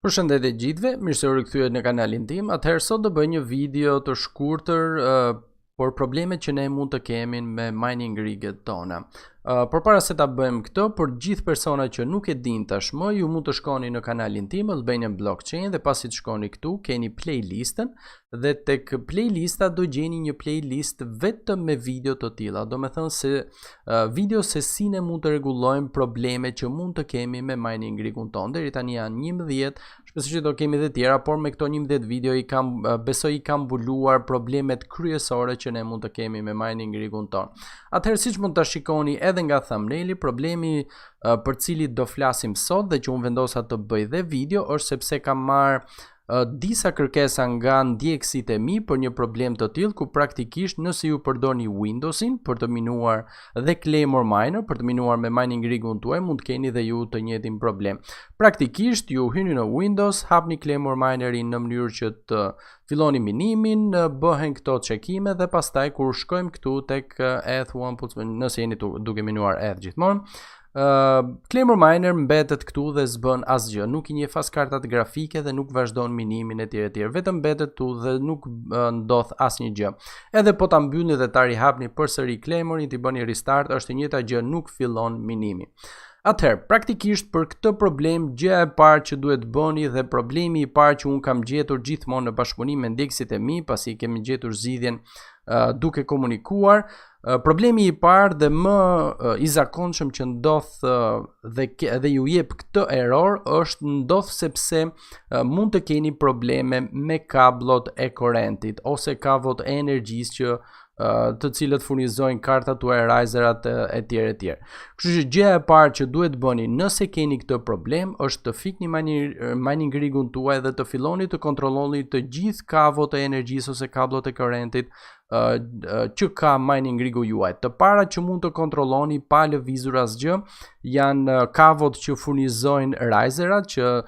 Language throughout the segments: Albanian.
Përshëndetje gjithëve, mirë se u rikthyet në kanalin tim. Atëherë sot do bëj një video të shkurtër por problemet që ne mund të kemi me mining riget tona. Përpara se ta bëjmë këtë, për gjithë personat që nuk e din tashmë, ju mund të shkoni në kanalin tim, Albanian Blockchain, dhe pasi të shkoni këtu, keni playlistën, dhe tek playlista do gjeni një playlist vetëm me video të tilla. Do me thënë se video se si ne mund të rregullojmë problemet që mund të kemi me mining rigun tonë. Deri tani janë 11, shpresoj që do kemi edhe tjera, por me këto 11 video besoj i kam mbuluar problemet kryesore që ne mund të kemi me mining rigun tonë. Atëherë siç mund ta shikoni edhe nga thumbnaili, problemi për cilin do flasim sot dhe që unë vendosa të bëj dhe video është sepse kam marrë disa kërkesa nga ndjekësit e mi për një problem të tillë, ku praktikisht nëse ju përdorni Windowsin për të minuar dhe Claymore miner për të minuar me mining rigun tuaj, mund të keni dhe ju të njëjtin problem. Praktikisht ju hyni në Windows, hapni Claymore minerin në mënyrë që të filloni minimin, bëhen këto checkime dhe pastaj kur shkojmë këtu tek ETH1, nëse jeni duke minuar ETH gjithmonë, Claymore miner mbetet këtu dhe s'bën asgjë, nuk i njeh as kartat grafike dhe nuk vazhdon minimin etj etj, vetëm mbetet këtu dhe nuk ndodh asnjë gjë. Edhe po ta mbyllni dhe ta rihapni përsëri Claymorein, ti bëni restart, është e njëjta gjë, nuk fillon minimi. Atëherë, praktikisht për këtë problem, gjëja e parë që duhet bëni dhe problemi i parë që unë kam gjetur gjithmonë në bashkëpunim me ndjekësit e mi, pasi kemi gjetur zgjidhjen duke komunikuar, problemi i parë dhe më i zakonshëm që ndodh dhe ju jep këtë error është ndodh sepse mund të keni probleme me kablot e korrentit ose kablot e energjisë që të cilët furnizojnë kartat tuaj, riserat etj etj. Kështu që gjëja e parë që duhet bëni nëse keni këtë problem është të fikni mining rigun tuaj dhe të filloni të kontrolloni të gjithë kablot e energjisë ose kablot e korrentit që ka mining rigu juaj. Të para që mund të kontrolloni pa lëvizur asgjë janë kablot që furnizojnë riserat, që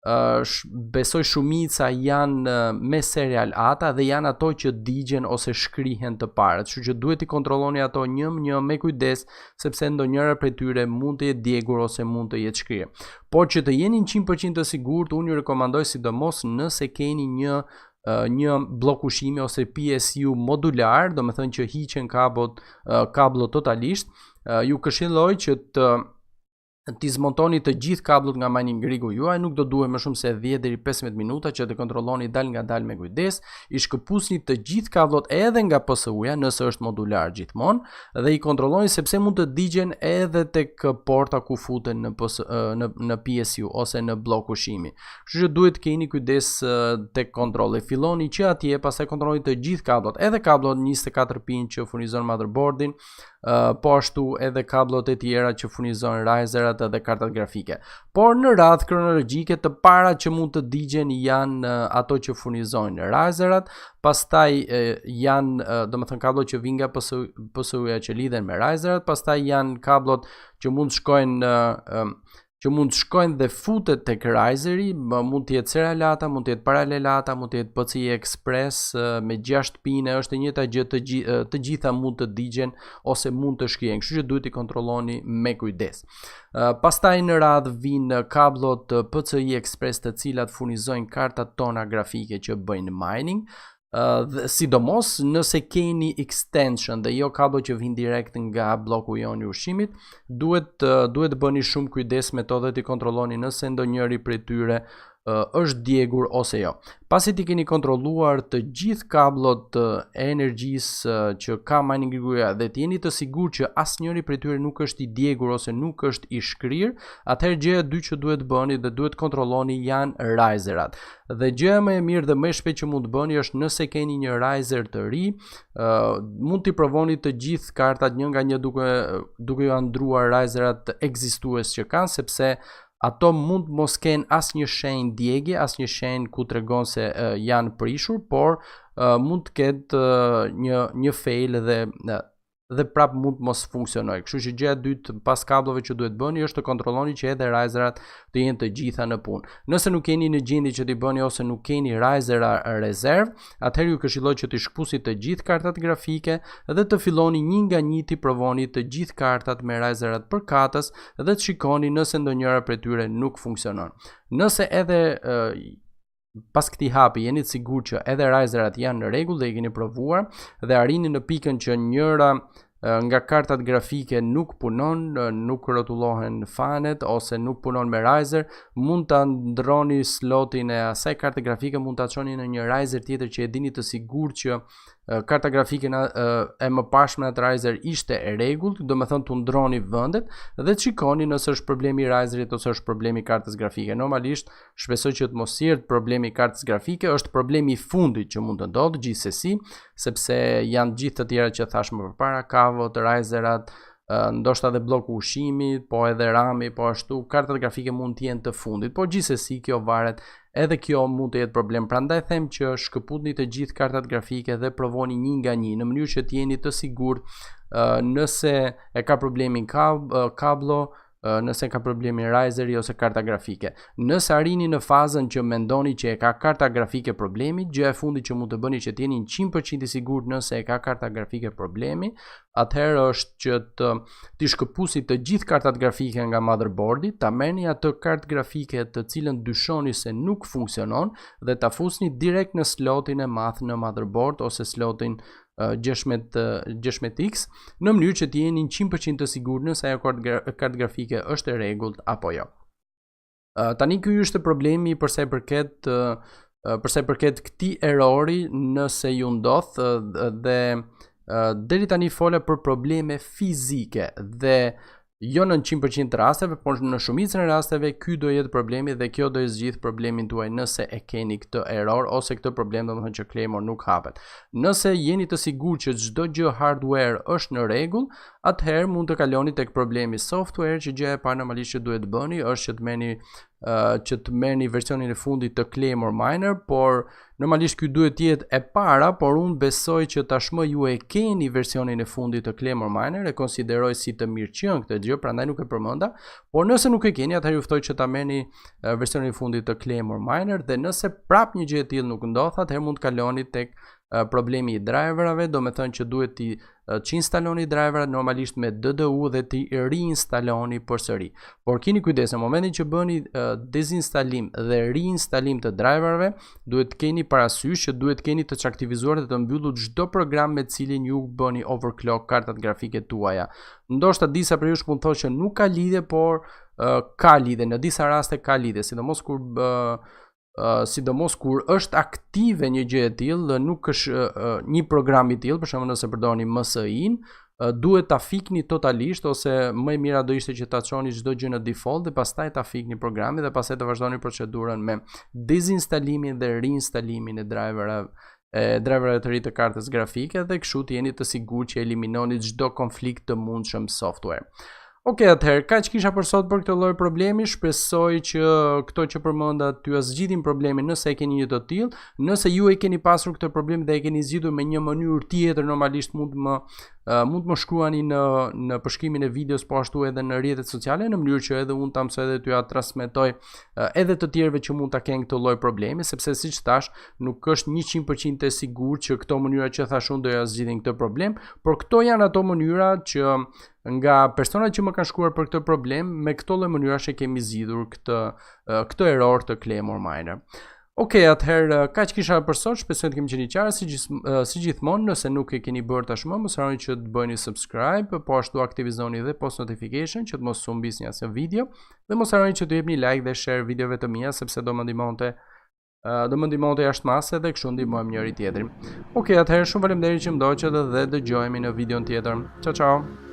besoj shumica janë me serial ATA dhe janë ato që digjen ose shkrihen të parët, kështu që duhet i kontrolloni ato një me kujdes, sepse ndonjëra prej tyre mund të jetë djegur ose mund të jetë shkrirë. Por që të jeni 100% të sigurt, unë ju rekomandoj sidomos nëse keni një blok ushqimi ose PSU modular, do me thënë që hiqen kablot totalisht, ju këshilloj që ti zmontoni të gjithë kablot nga mining rigu juaj, nuk do duhet më shumë se 10 deri 15 minuta që të kontrolloni dal nga dal me kujdes, i shkëpusni të gjithë kablot edhe nga PSU-ja nëse është modular gjithmonë dhe i kontrolloni sepse mund të digjen edhe tek porta ku futen në PSU ose në blok ushqimi. Kështu që duhet keni kujdes tek kontrolli. Filloni që atje, pastaj kontrolloni të gjithë kablot, edhe kablot 24 pin që furnizon motherboardin, po ashtu edhe kablot e tjera që furnizojnë riserat dhe kartat grafike. Por në radhë kronologjike, të parat që mund të digjen janë ato që furnizojnë riserat, pastaj janë, domethënë kablot që vijnë nga PSU-ja që lidhen me riserat, pastaj janë kablot që mund shkojnë dhe futet tek riseri, mund të jetë serialata, mund të jetë paralelata, mund të jetë PCI Express me 6 pine, është e njëjta gjë, të gjitha mund të digjen ose mund të shkrihen, kështu që duhet i kontrolloni me kujdes. Pastaj në radhë vinë kablot PCI Express të cilat furnizojnë kartat tona grafike që bëjnë mining, sidomos nëse keni extension dhe jo kablo që vin direkt nga bloku jon i ushqimit, duhet bëni shumë kujdes me to dhe t'i kontrolloni nëse ndonjëri prej tyre është djegur ose jo. Pasi ti keni kontrolluar të gjithë kablot e energjisë që ka mining rigu dhe të jeni të sigurt që asnjëri prej tyre nuk është i djegur ose nuk është i shkrirë, atëherë gjëja e dytë që duhet bëni dhe duhet kontrolloni janë riserat. Dhe gjëja më e mirë dhe më e shpejtë që mund të bëni është nëse keni një riser të ri, mund t'i provoni të gjithë kartat një nga një duke ju ndruar riserat ekzistues që kanë, sepse ato mund mos kenë asnjë shenjë djegje, asnjë shenjë ku tregon se janë prishur, por mund të ketë një fail dhe dhe prap mund të mos funksionojë. Kështu që gjëja e dytë pas kabllove që duhet bëni është të kontrolloni që edhe riserat të jenë të gjitha në punë. Nëse nuk keni në gjendje që t'i bëni ose nuk keni risera rezervë, atëherë ju këshilloj që t'i shkpusni të gjithë kartat grafike dhe të filloni një nga një t'i provoni të gjithë kartat me riserat përkatës dhe të shikoni nëse ndonjëra prej tyre nuk funksionon. Nëse edhe pas këtij hapi jeni të sigurt që edhe riserat janë në rregull dhe i keni provuar dhe arrini në pikën që njëra nga kartat grafike nuk punon, nuk rrotullohen fanet ose nuk punon me riser, mund ta ndroni slotin e asaj karte grafike, mund ta çoni në një riser tjetër që e dini të sigurt që karta grafike e mëparshme atë riser ishte e rregullt, do të thonë të ndroni vendet dhe të shikoni nëse është problemi i riserit ose është problemi i kartës grafike. Normalisht shpresoj që të mos jetë problemi i kartës grafike, është problemi i fundit që mund të ndodhë gjithsesi, sepse janë gjithë të tjera që thash më përpara, kavot, riserat, ndoshta edhe bloku ushqimit, po edhe rami, po ashtu kartat grafike mund të jenë të fundit, por gjithsesi kjo varet, edhe kjo mund të jetë problem. Prandaj them që shkëputni të gjithë kartat grafike dhe provoni një nga një në mënyrë që të jeni të sigurt nëse e ka problemin kablo, nëse ka problemi riseri ose karta grafike. Nëse arrini në fazën që mendoni që e ka karta grafike problemi, gjëja e fundit që mund të bëni që të jeni 100% i sigurt nëse e ka karta grafike problemi, atëherë është që t'i shkëpusni të gjithë kartat grafike nga motherboardi, ta merrni atë kartë grafike të cilën dyshoni se nuk funksionon dhe ta fusni direkt në slotin e madh në motherboard ose slotin 16X në mënyrë që të jeni 100% të sigurt nëse ajo kartë grafike është e rregullt apo jo. Tani ky është problemi përsa i përket këtij errori nëse ju ndodh dhe deri tani fola për probleme fizike dhe jo në 100% të rasteve, por në shumicën e rasteve ky do jetë problemi dhe kjo do i zgjidh problemin tuaj nëse e keni këtë error ose këtë problem, domethënë që Claymore nuk hapet. Nëse jeni të sigurt që çdo gjë hardware është në rregull, atëherë mund të kaloni tek problemi software, që gjëja e parë normalisht që duhet bëni është që të merrni versionin e fundit të Claymore Miner, por normalisht ky duhet të jetë e para, por unë besoj që tashmë ju e keni versionin e fundit të Claymore Miner, e konsideroj si të mirëqen këtë gjë, prandaj nuk e përmenda, por nëse nuk e keni, atëherë ju ftoj që ta merrni versionin e fundit të Claymore Miner dhe nëse prap një gjë e tillë nuk ndodh, atëherë mund të kaloni tek problemi i driverave, do me thënë që duhet që instaloni driverat normalisht me DDU dhe t'i riinstaloni përsëri. Por keni kujdes, në momentin që bëni dezinstalim dhe riinstalim të driverave, duhet keni parasysh që duhet keni të çaktivizuar dhe të mbyllur çdo program me cilin ju bëni overclock kartat grafike tuaja. Ndoshta disa prej jush mund të thonë që nuk ka lidhje, por ka lidhje, në disa raste ka lidhje, sidomos kur është aktive një gjë e tillë, nuk është një program i tillë, për shembull nëse përdorni MSI-n, duhet ta fikni totalisht ose më e mira do ishte që ta çoni çdo gjë në default dhe pastaj ta fikni programin dhe pastaj të vazhdoni procedurën me dezinstalimin dhe reinstalimin e driverave të ri të kartës grafike dhe kështu të jeni të sigurt që eliminoni çdo konflikt të mundshëm software. Okej, atëherë, kaq kisha për sot për këtë lloj problemi, shpresoj që këto që përmenda t'ju zgjidhin problemin nëse e keni një të tillë. Nëse ju e keni pasur këtë problem dhe e keni zgjidhur me një mënyrë tjetër, normalisht mund të më shkruani në përshkrimin e videos, po ashtu edhe në rrjetet sociale, në mënyrë që edhe unë ta mësoj dhe t'ju transmetoj edhe të tjerëve që mund ta kenë këtë lloj problemi, sepse siç thash, nuk është 100% e sigurt që këto mënyra që thash unë do ja zgjidhin këtë problem, por këto janë ato mënyra që nga personat që më kanë shkruar për këtë problem, me këto lloj mënyrash e kemi zgjidhur këtë error të Claymore Miner. Okej, atëherë kaq kisha për sot, shpresoj të kemi qenë qartë si gjithmonë. Nëse nuk e keni bërë tashmë, mos harroni që të bëni subscribe, po ashtu aktivizoni dhe post notification që të mos humbisni asnjë video dhe mos harroni që të jepni like dhe share videove të mia sepse do më ndihmonte jashtë mase dhe kështu ndihmojmë njëri tjetrin. Okej, atëherë shumë faleminderit që më ndoqët dhe dëgjohemi në videon tjetër. Ciao ciao.